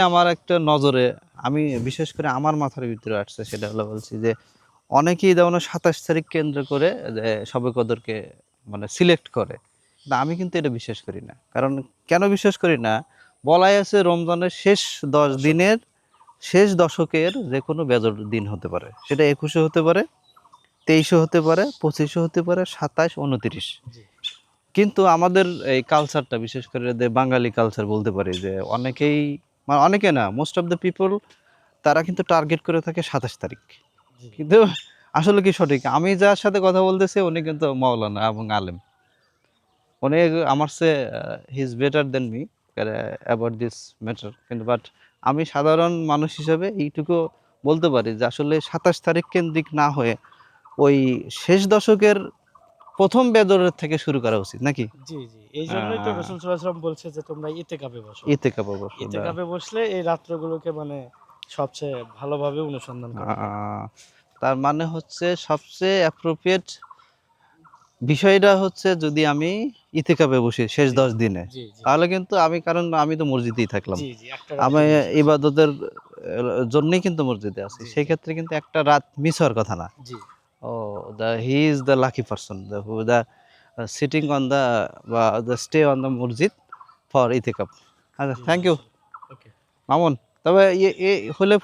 আমার একটা নজরে আমি বিশেষ করে আমার মাথার ভিতরে আসছে সেটা হলো বলছি যে অনেকেই যেমন ২৭ তারিখ কেন্দ্র করে যে শবে কদরকে মানে সিলেক্ট করে। না আমি কিন্তু এটা বিশ্বাস করি না। কারণ কেন বিশ্বাস করি না? বলাই আছে রমজানের শেষ ১০ দশক। দিনের শেষ দশকের যেকোনো বেজোড় দিন হতে পারে। সেটা ২১-এ হতে পারে, ২৩-এ হতে পারে, ২৫-এ হতে পারে, ২৭, ২৯। জি, কিন্তু আমাদের এই কালচারটা বিশেষ করে যে বাঙালি কালচার বলতে পারি যে অনেকেই মানে অনেকে না মোস্ট অফ দ্য পিপল তারা কিন্তু টার্গেট করে থাকে ২৭ তারিখ। জি, কিন্তু আসলে কি সঠিক? আমি যার সাথে কথা বলতেছি উনি কিন্তু মাওলানা এবং আলেম। উনি আমার চেয়ে he is better than me about this matter. কিন্তু বাট আমি সাধারণ মানুষ হিসেবে এইটুকু বলতে পারি যে আসলে ২৭ তারিখ কেন্দ্রিক না হয়ে ওই শেষ দশকের ১ম বেদরের থেকে শুরু করা উচিত নাকি? জি, জি। এইজন্যই তো আ রাসূল সাল্লাল্লাহু আলাইহি ওয়াসাল্লাম বলছে যে তোমরা ইতিকাফে বসো। ইতেকাপ অবশ্য ইতিকাফে বসলে এই রাত্রগুলোকে মানে সবচেয়ে ভালোভাবে অনুসন্ধান আ করা যায়। তার মানে হচ্ছে সবচেয়ে অ্যাপ্রোপ্রিয়েট বিষয়টা হচ্ছে যদি আমি ইতিকাফে বসি শেষ জি, ১০ দিনে, জি, জি, তাহলে কিন্তু কারণ আমি তো মসজিদেই থাকলাম। জি, জি। একটা রাত্রি আমি দিন শেষ। ইবাদতের জন্যই কিন্তু মসজিদে আছি। জি, সেই জি, ক্ষেত্রে কিন্তু একটা রাত মিস হওয়ার কথা না। জি, oh he is the lucky person who sitting on the বা দ্য স্টে অন দ্য মসজিদ ফর ইতিকাফ। আচ্ছা জি, থ্যাংক ইউ মাশাআল্লাহ। ওকে। মামুন। তবে এ হলে